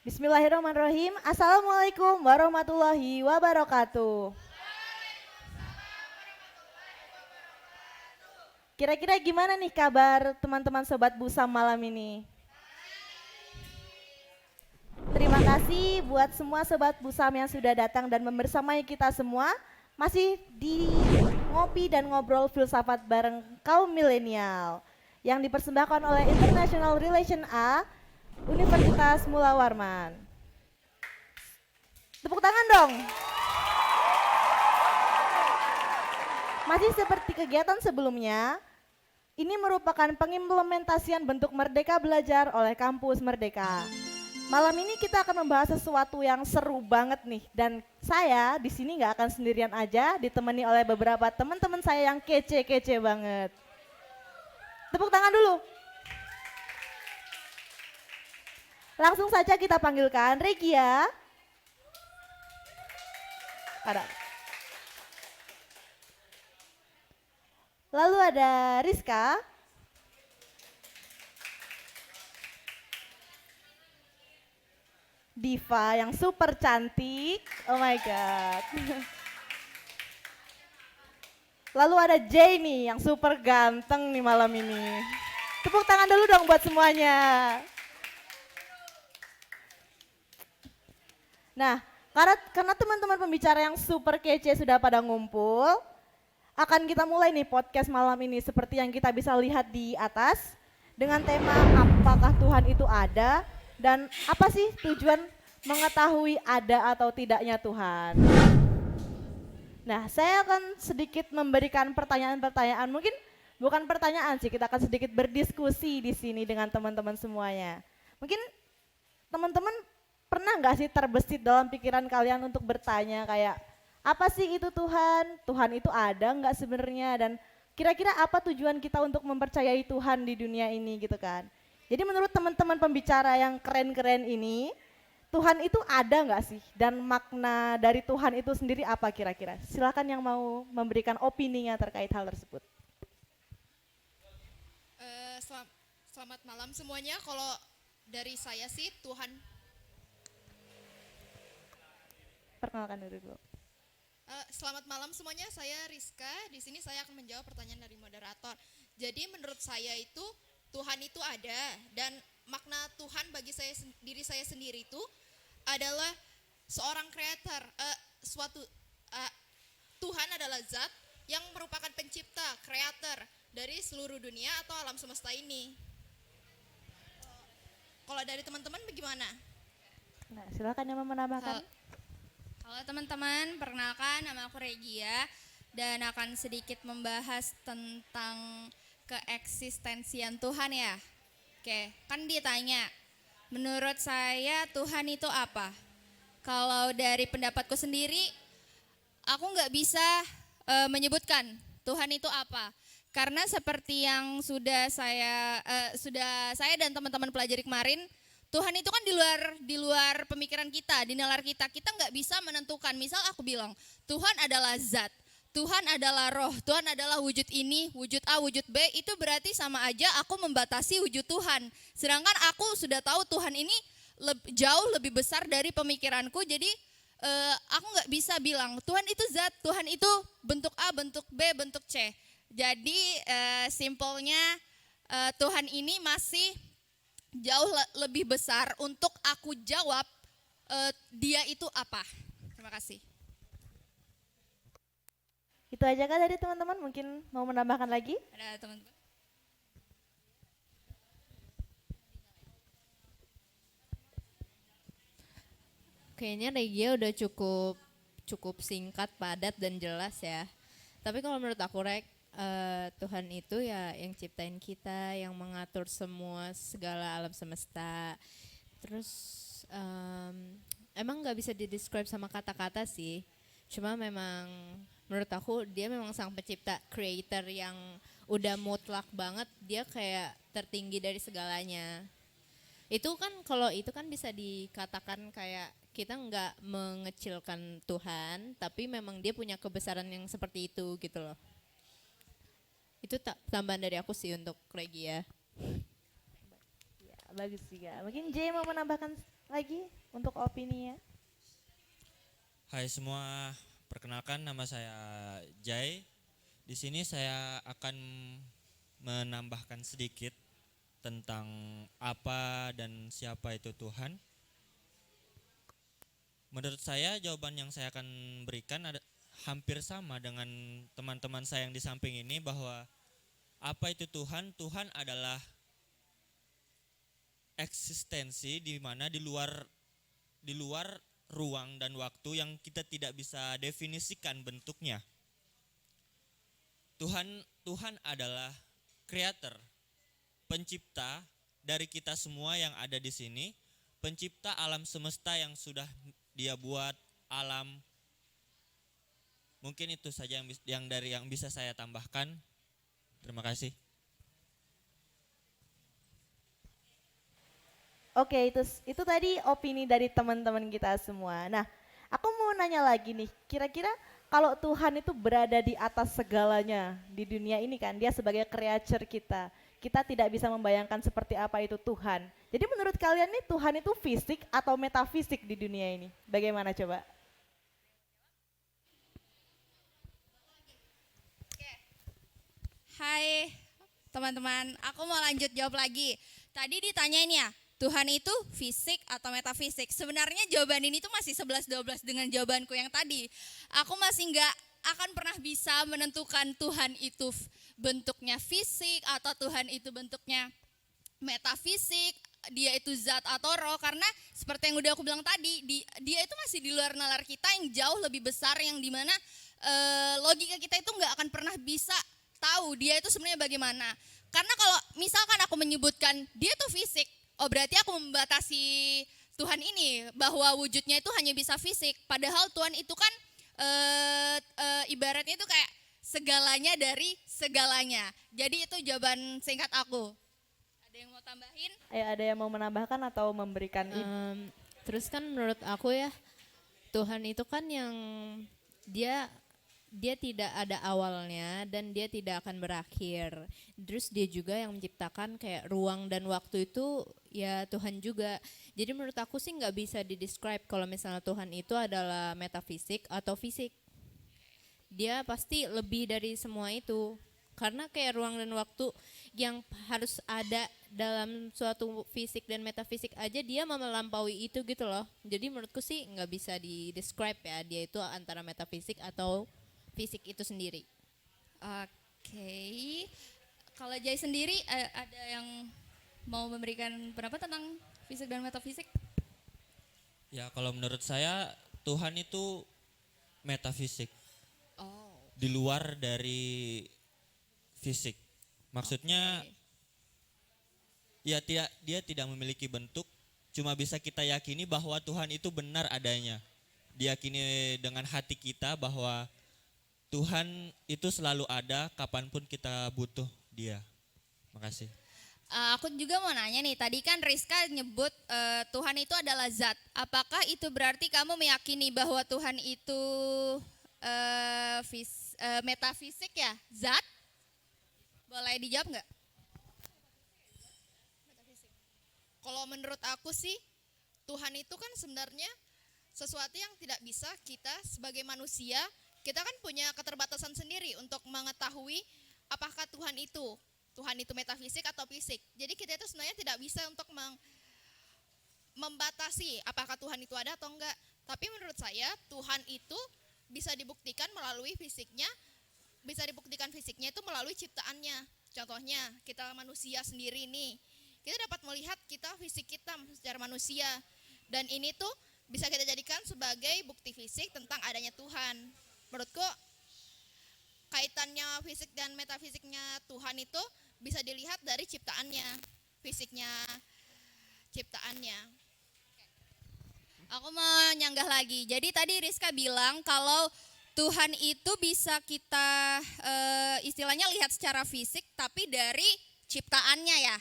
Bismillahirrahmanirrahim. Assalamualaikum warahmatullahi wabarakatuh. Kira-kira gimana nih kabar teman-teman Sobat Busa malam ini? Terima kasih buat semua Sobat Busam yang sudah datang dan membersamai kita semua. Masih di ngopi dan ngobrol filsafat bareng kaum milenial yang dipersembahkan oleh International Relation A Universitas Mula Warman. Tepuk tangan dong. Masih seperti kegiatan sebelumnya, ini merupakan pengimplementasian bentuk Merdeka Belajar oleh Kampus Merdeka. Malam ini kita akan membahas sesuatu yang seru banget nih, dan saya di sini nggak akan sendirian aja, ditemani oleh beberapa teman-teman saya yang kece-kece banget. Tepuk tangan dulu. Langsung saja kita panggilkan Regia. Ada. Lalu ada Rizka. Diva yang super cantik. Oh my god. Lalu ada Jamie yang super ganteng nih malam ini. Tepuk tangan dulu dong buat semuanya. Nah, karena teman-teman pembicara yang super kece sudah pada ngumpul, akan kita mulai nih podcast malam ini seperti yang kita bisa lihat di atas dengan tema apakah Tuhan itu ada dan apa sih tujuan mengetahui ada atau tidaknya Tuhan. Nah, saya akan sedikit memberikan pertanyaan-pertanyaan, mungkin bukan pertanyaan sih, kita akan sedikit berdiskusi di sini dengan teman-teman semuanya. Mungkin teman-teman pernah nggak sih terbesit dalam pikiran kalian untuk bertanya kayak apa sih itu Tuhan? Tuhan itu ada nggak sebenarnya? Dan kira-kira apa tujuan kita untuk mempercayai Tuhan di dunia ini gitu kan? Jadi menurut teman-teman pembicara yang keren-keren ini, Tuhan itu ada nggak sih? Dan makna dari Tuhan itu sendiri apa kira-kira? Silakan yang mau memberikan opininya terkait hal tersebut. Selamat malam semuanya. Kalau dari saya sih Tuhan. Perkenalkan dulu. Selamat malam semuanya. Saya Rizka. Di sini saya akan menjawab pertanyaan dari moderator. Jadi menurut saya itu Tuhan itu ada dan makna Tuhan bagi diri saya sendiri itu adalah seorang kreator. Tuhan adalah zat yang merupakan pencipta, kreator dari seluruh dunia atau alam semesta ini. Kalau dari teman-teman bagaimana? Nah, silakan yang mau menambahkan. Halo teman-teman, perkenalkan nama aku Regia dan akan sedikit membahas tentang keeksistensian Tuhan ya. Oke, kan ditanya, menurut saya Tuhan itu apa? Kalau dari pendapatku sendiri, aku nggak bisa menyebutkan Tuhan itu apa. Karena seperti yang sudah saya dan teman-teman pelajari kemarin, Tuhan itu kan di luar pemikiran kita, di nalar kita. Kita nggak bisa menentukan. Misal aku bilang, Tuhan adalah zat, Tuhan adalah roh, Tuhan adalah wujud ini, wujud A, wujud B. Itu berarti sama aja aku membatasi wujud Tuhan. Sedangkan aku sudah tahu Tuhan ini jauh lebih besar dari pemikiranku. Jadi aku nggak bisa bilang Tuhan itu zat, Tuhan itu bentuk A, bentuk B, bentuk C. Jadi simpelnya Tuhan ini masih jauh lebih besar untuk aku jawab dia itu apa. Terima kasih. Itu aja kan dari teman-teman, mungkin mau menambahkan lagi? Ada teman-teman? Kayaknya Regia udah cukup singkat, padat dan jelas ya. Tapi kalau menurut aku Tuhan itu ya yang ciptain kita, yang mengatur semua segala alam semesta. Terus emang nggak bisa didescribe sama kata-kata sih. Cuma memang menurut aku dia memang sang pencipta, creator yang udah mutlak banget. Dia kayak tertinggi dari segalanya. Itu kan kalau itu kan bisa dikatakan kayak kita nggak mengecilkan Tuhan, tapi memang dia punya kebesaran yang seperti itu gitu loh. Itu tambahan dari aku sih untuk Regia. Ya, bagus juga. Mungkin J mau menambahkan lagi untuk opininya. Hai semua, perkenalkan nama saya Jai. Di sini saya akan menambahkan sedikit tentang apa dan siapa itu Tuhan. Menurut saya jawaban yang saya akan berikan hampir sama dengan teman-teman saya yang di samping ini, bahwa apa itu Tuhan? Tuhan adalah eksistensi di mana di luar ruang dan waktu yang kita tidak bisa definisikan bentuknya. Tuhan adalah creator, pencipta dari kita semua yang ada di sini, pencipta alam semesta yang sudah Dia buat alam. Mungkin itu saja yang bisa saya tambahkan. Terima kasih. Oke, itu tadi opini dari teman-teman kita semua. Nah, aku mau nanya lagi nih, kira-kira kalau Tuhan itu berada di atas segalanya di dunia ini kan, Dia sebagai creature kita tidak bisa membayangkan seperti apa itu Tuhan. Jadi menurut kalian nih Tuhan itu fisik atau metafisik di dunia ini? Bagaimana coba? Hai teman-teman, aku mau lanjut jawab lagi. Tadi ditanyain ya, Tuhan itu fisik atau metafisik? Sebenarnya jawaban ini tuh masih 11-12 dengan jawabanku yang tadi. Aku masih nggak akan pernah bisa menentukan Tuhan itu bentuknya fisik atau Tuhan itu bentuknya metafisik, dia itu zat atau roh, karena seperti yang udah aku bilang tadi, dia itu masih di luar nalar kita yang jauh lebih besar, yang dimana logika kita itu nggak akan pernah bisa tahu dia itu sebenarnya bagaimana. Karena kalau misalkan aku menyebutkan dia tuh fisik, oh berarti aku membatasi Tuhan ini bahwa wujudnya itu hanya bisa fisik. Padahal Tuhan itu kan ibaratnya itu kayak segalanya dari segalanya. Jadi itu jawaban singkat aku. Ada yang mau tambahin? Ayo, ada yang mau menambahkan atau memberikan Terus kan menurut aku ya, Tuhan itu kan yang dia tidak ada awalnya dan dia tidak akan berakhir. Terus dia juga yang menciptakan kayak ruang dan waktu itu ya Tuhan juga. Jadi menurut aku sih nggak bisa didescribe kalau misalnya Tuhan itu adalah metafisik atau fisik. Dia pasti lebih dari semua itu. Karena kayak ruang dan waktu yang harus ada dalam suatu fisik dan metafisik aja dia melampaui itu gitu loh. Jadi menurutku sih nggak bisa didescribe ya, dia itu antara metafisik atau fisik itu sendiri. Oke. Kalau Jai sendiri ada yang mau memberikan pendapat tentang fisik dan metafisik? Ya, kalau menurut saya Tuhan itu metafisik, Oh. di luar dari fisik. Maksudnya ya dia tidak memiliki bentuk, cuma bisa kita yakini bahwa Tuhan itu benar adanya. Diyakini dengan hati kita bahwa Tuhan itu selalu ada kapanpun kita butuh Dia. Makasih. Aku juga mau nanya nih, tadi kan Rizka nyebut Tuhan itu adalah zat. Apakah itu berarti kamu meyakini bahwa Tuhan itu metafisik ya, zat? Boleh dijawab nggak? Kalau menurut aku sih, Tuhan itu kan sebenarnya sesuatu yang tidak bisa kita sebagai manusia, kita kan punya keterbatasan sendiri untuk mengetahui apakah Tuhan itu metafisik atau fisik. Jadi kita itu sebenarnya tidak bisa untuk membatasi apakah Tuhan itu ada atau enggak. Tapi menurut saya Tuhan itu bisa dibuktikan melalui fisiknya, bisa dibuktikan fisiknya itu melalui ciptaannya. Contohnya kita manusia sendiri nih, kita dapat melihat fisik kita secara manusia, dan ini tuh bisa kita jadikan sebagai bukti fisik tentang adanya Tuhan. Menurutku kaitannya fisik dan metafisiknya Tuhan itu bisa dilihat dari ciptaannya, fisiknya ciptaannya. Aku mau nyanggah lagi. Jadi tadi Rizka bilang kalau Tuhan itu bisa kita istilahnya lihat secara fisik tapi dari ciptaannya ya.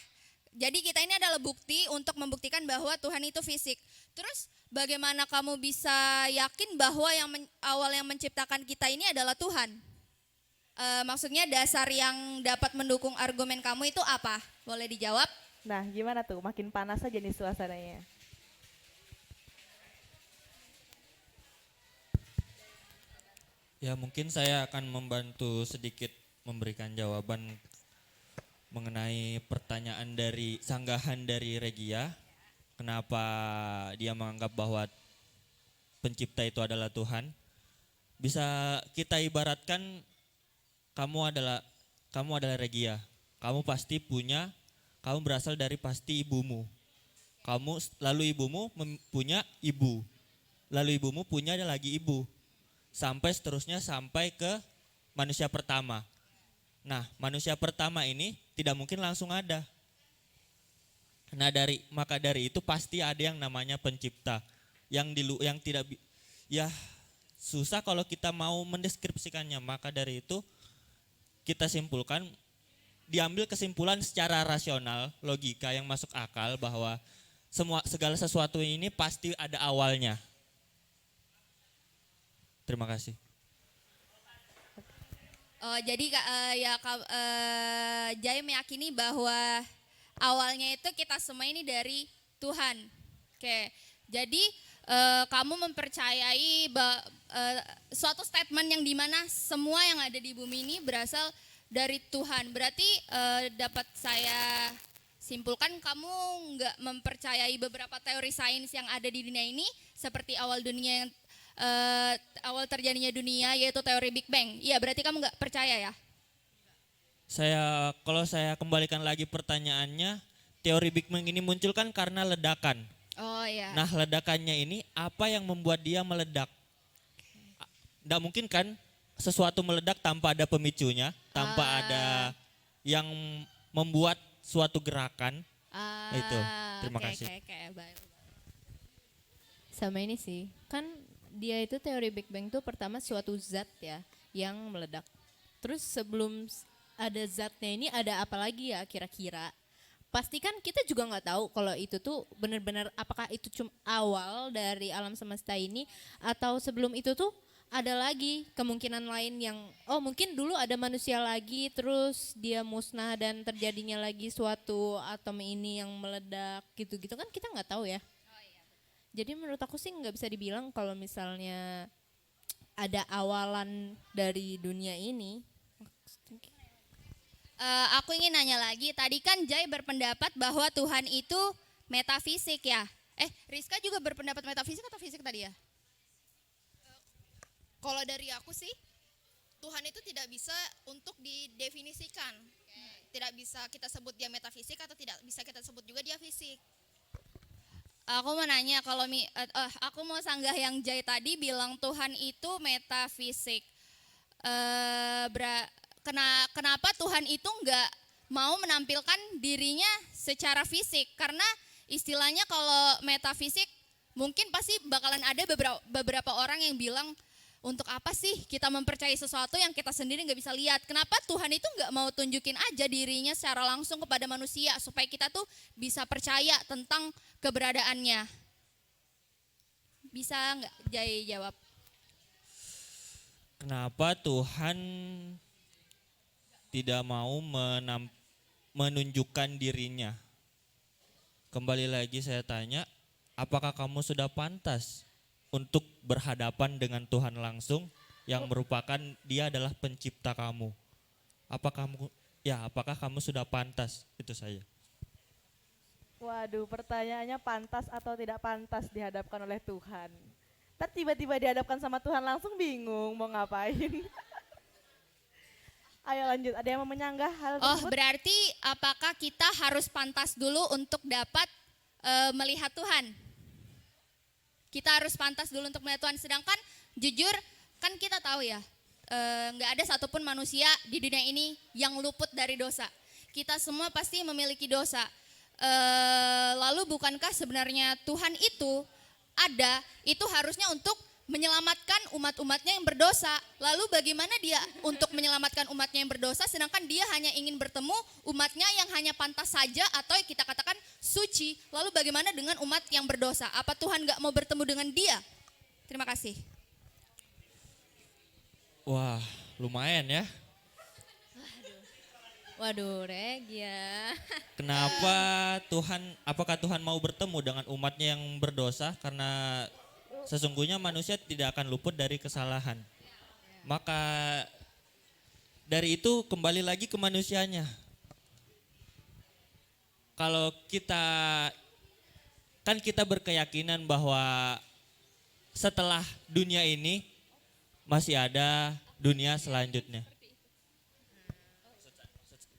Jadi kita ini adalah bukti untuk membuktikan bahwa Tuhan itu fisik. Terus bagaimana kamu bisa yakin bahwa awal yang menciptakan kita ini adalah Tuhan? Maksudnya dasar yang dapat mendukung argumen kamu itu apa? Boleh dijawab? Nah, gimana tuh? Makin panas aja nih suasananya. Ya mungkin saya akan membantu sedikit memberikan jawaban mengenai pertanyaan dari sanggahan dari Regia. Kenapa dia menganggap bahwa pencipta itu adalah Tuhan? Bisa kita ibaratkan kamu adalah Regia. Kamu pasti punya, kamu berasal dari pasti ibumu. Lalu ibumu punya ibu. Lalu ibumu punya lagi ibu. Sampai seterusnya sampai ke manusia pertama. Nah, manusia pertama ini tidak mungkin langsung ada. Nah, maka dari itu pasti ada yang namanya pencipta. Yang tidak ya susah kalau kita mau mendeskripsikannya. Maka dari itu kita simpulkan, diambil kesimpulan secara rasional, logika yang masuk akal bahwa segala sesuatu ini pasti ada awalnya. Terima kasih. Jadi Jaya meyakini bahwa awalnya itu kita semua ini dari Tuhan. Oke, jadi kamu mempercayai suatu statement yang dimana semua yang ada di bumi ini berasal dari Tuhan. Berarti dapat saya simpulkan kamu nggak mempercayai beberapa teori sains yang ada di dunia ini, seperti awal terjadinya dunia, yaitu teori Big Bang. Iya, berarti kamu nggak percaya ya? Kalau saya kembalikan lagi pertanyaannya, teori Big Bang ini muncul kan karena ledakan. Oh iya. Nah, ledakannya ini apa yang membuat dia meledak? Nggak mungkin kan sesuatu meledak tanpa ada pemicunya, tanpa ada yang membuat suatu gerakan. Itu. Terima kasih. Baik. Sama ini sih, kan dia itu teori Big Bang tuh pertama suatu zat ya yang meledak. Terus sebelum ada zatnya ini ada apa lagi ya kira-kira? Pasti kan kita juga nggak tahu kalau itu tuh benar-benar apakah itu cuma awal dari alam semesta ini atau sebelum itu tuh ada lagi kemungkinan lain yang mungkin dulu ada manusia lagi terus dia musnah dan terjadinya lagi suatu atom ini yang meledak gitu-gitu kan kita nggak tahu ya. Jadi menurut aku sih nggak bisa dibilang kalau misalnya ada awalan dari dunia ini. Aku ingin nanya lagi, tadi kan Jai berpendapat bahwa Tuhan itu metafisik ya. Rizka juga berpendapat metafisik atau fisik tadi ya? Kalau dari aku sih, Tuhan itu tidak bisa untuk didefinisikan. Tidak bisa kita sebut dia metafisik atau tidak bisa kita sebut juga dia fisik. Aku mau nanya, aku mau sanggah yang Jai tadi bilang Tuhan itu metafisik. Kenapa Tuhan itu nggak mau menampilkan dirinya secara fisik? Karena istilahnya kalau metafisik mungkin pasti bakalan ada beberapa orang yang bilang, untuk apa sih kita mempercayai sesuatu yang kita sendiri nggak bisa lihat? Kenapa Tuhan itu nggak mau tunjukin aja dirinya secara langsung kepada manusia supaya kita tuh bisa percaya tentang keberadaannya? Bisa nggak Jai jawab? Kenapa Tuhan tidak mau menunjukkan dirinya? Kembali lagi saya tanya, apakah kamu sudah pantas untuk berhadapan dengan Tuhan langsung yang merupakan dia adalah pencipta kamu? Apakah kamu sudah pantas? Itu saya. Waduh, pertanyaannya pantas atau tidak pantas dihadapkan oleh Tuhan. Ntar tiba-tiba dihadapkan sama Tuhan langsung bingung mau ngapain. Ayo lanjut, ada yang mau menyanggah hal tersebut? Berarti apakah kita harus pantas dulu untuk dapat melihat Tuhan? Kita harus pantas dulu untuk melihat Tuhan. Sedangkan jujur kan kita tahu ya, nggak ada satupun manusia di dunia ini yang luput dari dosa. Kita semua pasti memiliki dosa. Lalu bukankah sebenarnya Tuhan itu harusnya untuk menyelamatkan umat-umatnya yang berdosa. Lalu bagaimana dia untuk menyelamatkan umatnya yang berdosa sedangkan dia hanya ingin bertemu umatnya yang hanya pantas saja atau kita katakan suci. Lalu bagaimana dengan umat yang berdosa? Apa Tuhan gak mau bertemu dengan dia? Terima kasih. Wah, lumayan ya. Waduh, Regia. Apakah Tuhan mau bertemu dengan umatnya yang berdosa? Karena sesungguhnya manusia tidak akan luput dari kesalahan. Maka dari itu kembali lagi ke manusianya. Kalau kita berkeyakinan bahwa setelah dunia ini masih ada dunia selanjutnya.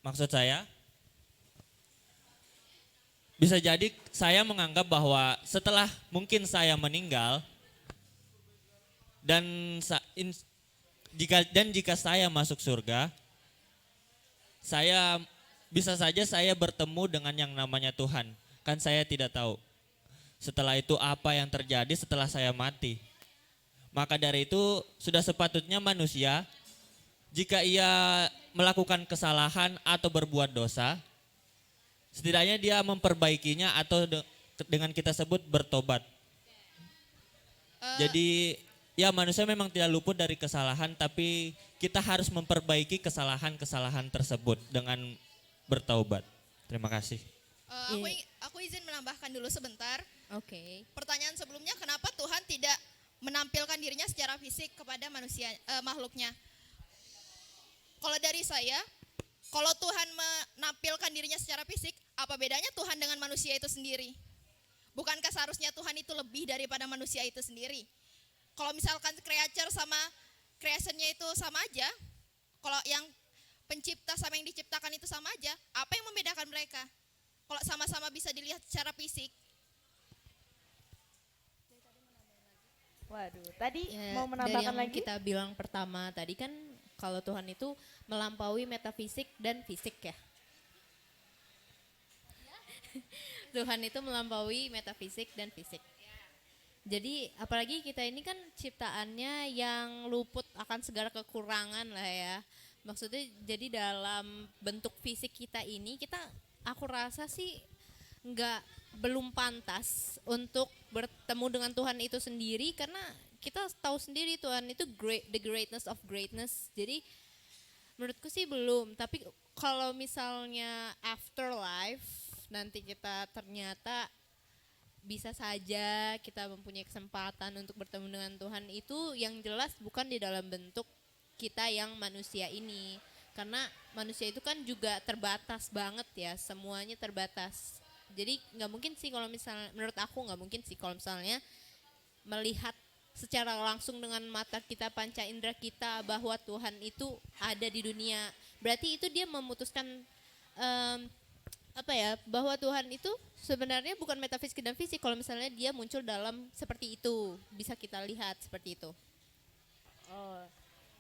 Maksud saya, bisa jadi saya menganggap bahwa setelah mungkin saya meninggal dan jika saya masuk surga, saya bisa saja saya bertemu dengan yang namanya Tuhan. Kan saya tidak tahu. Setelah itu apa yang terjadi setelah saya mati. Maka dari itu sudah sepatutnya manusia jika ia melakukan kesalahan atau berbuat dosa, setidaknya dia memperbaikinya atau dengan kita sebut bertobat. Jadi ya manusia memang tidak luput dari kesalahan, tapi kita harus memperbaiki kesalahan-kesalahan tersebut dengan bertaubat. Terima kasih. Aku izin menambahkan dulu sebentar. Oke. Pertanyaan sebelumnya, kenapa Tuhan tidak menampilkan dirinya secara fisik kepada manusia makhluknya? Kalau dari saya, kalau Tuhan menampilkan dirinya secara fisik, apa bedanya Tuhan dengan manusia itu sendiri? Bukankah seharusnya Tuhan itu lebih daripada manusia itu sendiri? Kalau misalkan creature sama creationnya itu sama aja, kalau yang pencipta sama yang diciptakan itu sama aja, apa yang membedakan mereka? Kalau sama-sama bisa dilihat secara fisik. Waduh, tadi Ya, mau dari menambahkan yang lagi? kita bilang pertama tadi kan kalau Tuhan itu melampaui metafisik dan fisik ya. Tuhan itu melampaui metafisik dan fisik. Jadi apalagi kita ini kan ciptaannya yang luput akan segala kekurangan lah ya. Maksudnya jadi dalam bentuk fisik kita ini aku rasa sih belum pantas untuk bertemu dengan Tuhan itu sendiri karena kita tahu sendiri Tuhan itu the greatness of greatness. Jadi menurutku sih belum, tapi kalau misalnya afterlife nanti kita ternyata bisa saja kita mempunyai kesempatan untuk bertemu dengan Tuhan, itu yang jelas bukan di dalam bentuk kita yang manusia ini. Karena manusia itu kan juga terbatas banget ya, semuanya terbatas. Jadi nggak mungkin sih kalau misalnya, menurut aku nggak mungkin sih kalau misalnya melihat secara langsung dengan mata kita panca indera kita bahwa Tuhan itu ada di dunia. Berarti itu dia memutuskan bahwa Tuhan itu sebenarnya bukan metafisik dan fisik kalau misalnya dia muncul dalam seperti itu, bisa kita lihat seperti itu. Oh,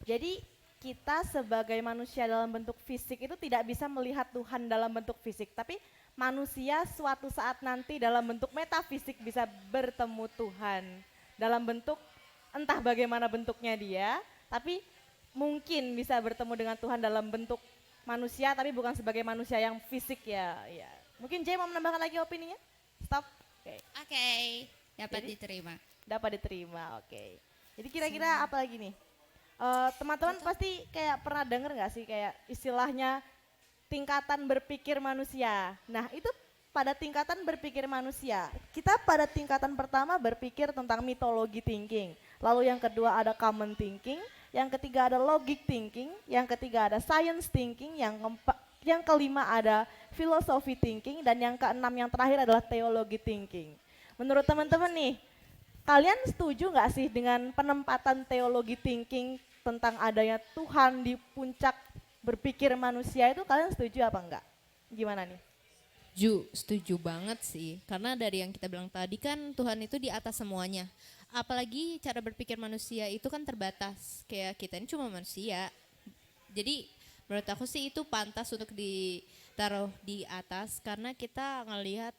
jadi kita sebagai manusia dalam bentuk fisik itu tidak bisa melihat Tuhan dalam bentuk fisik, tapi manusia suatu saat nanti dalam bentuk metafisik bisa bertemu Tuhan dalam bentuk entah bagaimana bentuknya dia, tapi mungkin bisa bertemu dengan Tuhan dalam bentuk manusia tapi bukan sebagai manusia yang fisik ya. Ya. Mungkin Jay mau menambahkan lagi opininya? Stop. Oke. Oke, dapat Jadi- diterima. Dapat diterima. Oke. Jadi kira-kira apa lagi nih? Teman-teman pasti kayak pernah denger nggak sih kayak istilahnya tingkatan berpikir manusia. Nah itu pada tingkatan berpikir manusia, kita pada tingkatan pertama berpikir tentang mythology thinking, lalu yang kedua ada common thinking, yang ketiga ada logic thinking, yang ketiga ada science thinking, yang kelima ada philosophy thinking, dan yang keenam yang terakhir adalah theology thinking. Menurut teman-teman nih, kalian setuju nggak sih dengan penempatan teologi thinking tentang adanya Tuhan di puncak berpikir manusia itu, kalian setuju apa enggak? Gimana nih? Setuju banget sih. Karena dari yang kita bilang tadi kan Tuhan itu di atas semuanya. Apalagi cara berpikir manusia itu kan terbatas. Kayak kita ini cuma manusia. Jadi menurut aku sih itu pantas untuk ditaruh di atas karena kita ngelihat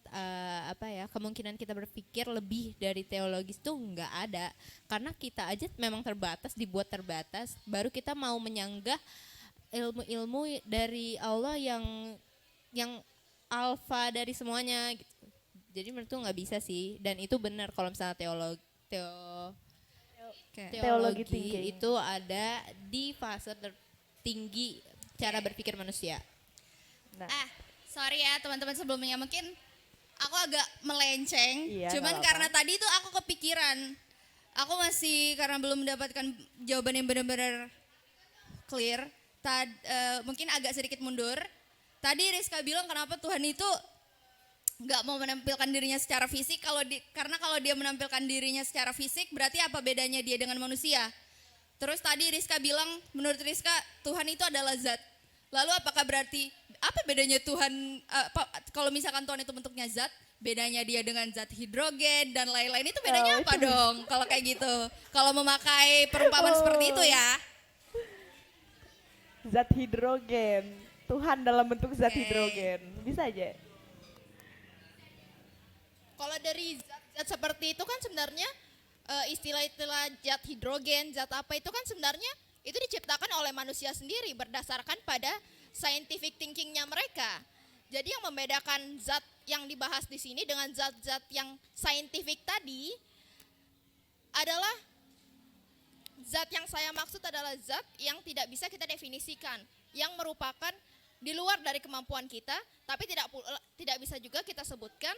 kemungkinan kita berpikir lebih dari teologis tuh nggak ada. Karena kita aja memang terbatas, dibuat terbatas. Baru kita mau menyanggah ilmu-ilmu dari Allah yang alfa dari semuanya gitu. Jadi menurutku nggak bisa sih, dan itu benar kalau misalnya teologi Teologi thinking. itu ada di fase tertinggi cara berpikir manusia. Nah, Sorry ya teman-teman sebelumnya, mungkin aku agak melenceng. Iya, Cuman nggak karena tadi tuh aku kepikiran. Aku masih karena belum mendapatkan jawaban yang benar-benar clear, mungkin agak sedikit mundur. Tadi Rizka bilang kenapa Tuhan itu nggak mau menampilkan dirinya secara fisik, karena kalau dia menampilkan dirinya secara fisik berarti apa bedanya dia dengan manusia? Terus tadi Rizka bilang menurut Rizka Tuhan itu adalah zat. Lalu apakah berarti apa bedanya Tuhan kalau misalkan Tuhan itu bentuknya zat, bedanya dia dengan zat hidrogen dan lain-lain itu bedanya apa dong kalau kayak gitu? Kalau memakai perumpamaan seperti itu ya. Zat hidrogen. Tuhan dalam bentuk zat Oke. hidrogen. Bisa aja. Kalau dari zat-zat seperti itu kan sebenarnya istilah-istilah zat hidrogen, zat apa itu kan sebenarnya itu diciptakan oleh manusia sendiri berdasarkan pada scientific thinkingnya mereka. Jadi yang membedakan zat yang dibahas di sini dengan zat-zat yang scientific tadi adalah zat yang saya maksud adalah zat yang tidak bisa kita definisikan, yang merupakan di luar dari kemampuan kita, tapi tidak bisa juga kita sebutkan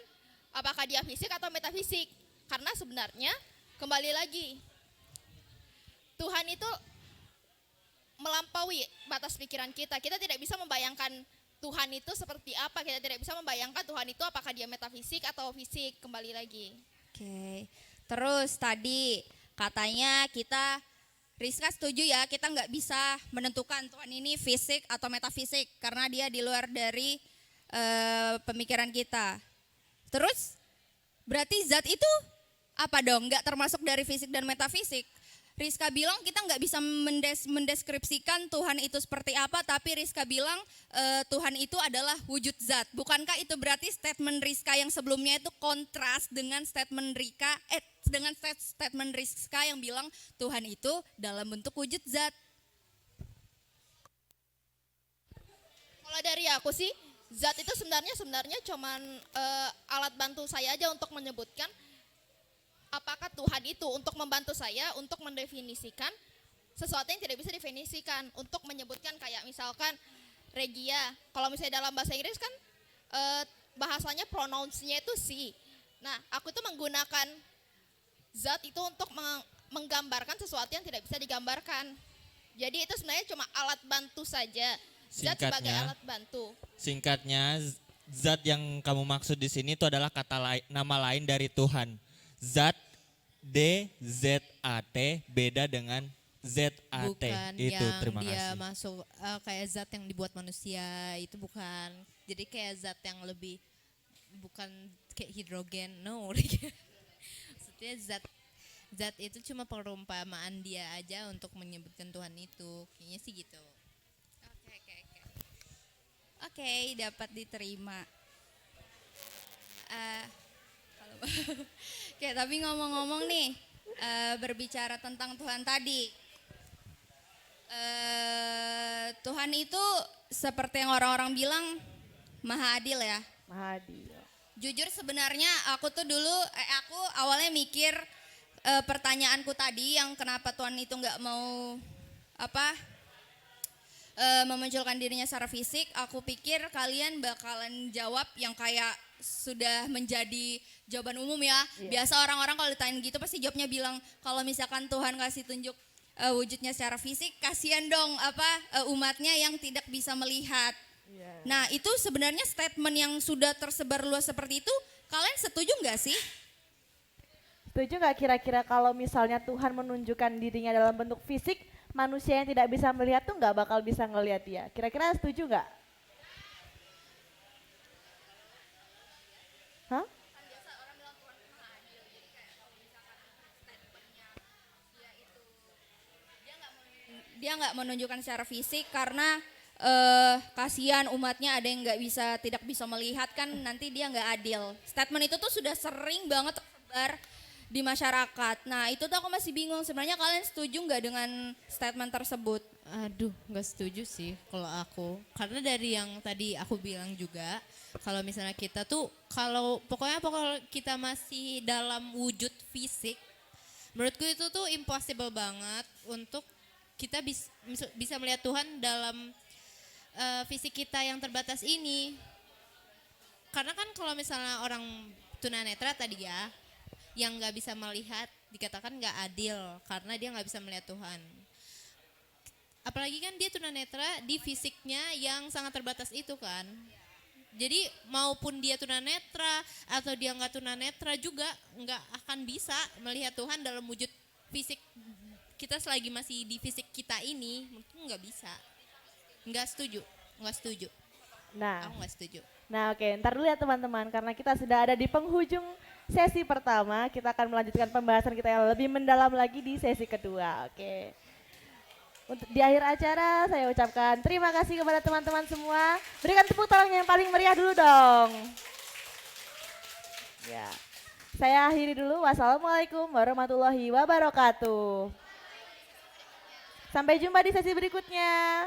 apakah dia fisik atau metafisik. Karena sebenarnya kembali lagi Tuhan itu melampaui batas pikiran kita. Kita tidak bisa membayangkan Tuhan itu seperti apa. Kita tidak bisa membayangkan Tuhan itu apakah dia metafisik atau fisik. Kembali lagi. Oke. Terus tadi katanya Rizka setuju ya, kita nggak bisa menentukan Tuhan ini fisik atau metafisik karena dia di luar dari pemikiran kita. Terus berarti zat itu apa dong? Nggak termasuk dari fisik dan metafisik. Rizka bilang kita nggak bisa mendeskripsikan Tuhan itu seperti apa, tapi Rizka bilang Tuhan itu adalah wujud zat. Bukankah itu berarti statement Rizka yang sebelumnya itu kontras dengan statement Rizka yang bilang Tuhan itu dalam bentuk wujud zat? Kalau dari aku sih, zat itu sebenarnya cuman alat bantu saya aja untuk menyebutkan apakah Tuhan itu untuk membantu saya untuk mendefinisikan sesuatu yang tidak bisa definisikan, untuk menyebutkan kayak misalkan Regia, kalau misalnya dalam bahasa Inggris kan bahasanya pronouns-nya itu she. Nah, aku itu menggunakan zat itu untuk menggambarkan sesuatu yang tidak bisa digambarkan. Jadi itu sebenarnya cuma alat bantu saja. Zat sebagai alat bantu. Singkatnya, zat yang kamu maksud di sini itu adalah nama lain dari Tuhan. Zat DZAT beda dengan ZAT. Bukan Itu yang terima dia kasih. masuk kayak zat yang dibuat manusia, itu bukan. Jadi kayak zat yang lebih bukan kayak hidrogen, no. Maksudnya zat itu cuma perumpamaan dia aja untuk menyebutkan Tuhan itu. Kayaknya sih gitu. Oke, dapat diterima. Oke, tapi ngomong-ngomong nih, berbicara tentang Tuhan tadi. Tuhan itu seperti yang orang-orang bilang maha adil ya. Mahadi. Jujur sebenarnya aku awalnya mikir pertanyaanku tadi yang kenapa Tuhan itu nggak mau memunculkan dirinya secara fisik, aku pikir kalian bakalan jawab yang kayak sudah menjadi jawaban umum ya. Biasa orang-orang kalau ditanya gitu pasti jawabnya bilang kalau misalkan Tuhan kasih tunjuk wujudnya secara fisik, kasihan dong umatnya yang tidak bisa melihat. Nah, itu sebenarnya statement yang sudah tersebar luas seperti itu, kalian setuju nggak sih? Setuju nggak kira-kira kalau misalnya Tuhan menunjukkan dirinya dalam bentuk fisik, manusia yang tidak bisa melihat tuh nggak bakal bisa ngelihat dia. Kira-kira setuju nggak? Hah? Dia nggak menunjukkan secara fisik karena kasihan umatnya ada yang tidak bisa melihat kan, nanti dia nggak adil. Statement itu tuh sudah sering banget tersebar di masyarakat. Nah, itu tuh aku masih bingung sebenarnya kalian setuju nggak dengan statement tersebut? Aduh, nggak setuju sih kalau aku. Karena dari yang tadi aku bilang juga, kalau misalnya kita tuh, pokoknya kita masih dalam wujud fisik, menurutku itu tuh impossible banget untuk kita bisa melihat Tuhan dalam fisik kita yang terbatas ini. Karena kan kalau misalnya orang tunanetra tadi ya, yang nggak bisa melihat dikatakan nggak adil karena dia nggak bisa melihat Tuhan. apalagi kan dia tunanetra di fisiknya yang sangat terbatas itu kan. Jadi maupun dia tunanetra atau dia nggak tunanetra juga nggak akan bisa melihat Tuhan dalam wujud fisik kita selagi masih di fisik kita ini, mungkin nggak bisa. Nggak setuju. Nah, Aku nggak setuju. nah oke, ntar dulu ya teman-teman, karena kita sudah ada di penghujung sesi pertama, kita akan melanjutkan pembahasan kita yang lebih mendalam lagi di sesi kedua. Oke. Untuk di akhir acara saya ucapkan terima kasih kepada teman-teman semua. Berikan tepuk tangan yang paling meriah dulu dong. Ya. Saya akhiri dulu. Wassalamualaikum warahmatullahi wabarakatuh. Sampai jumpa di sesi berikutnya.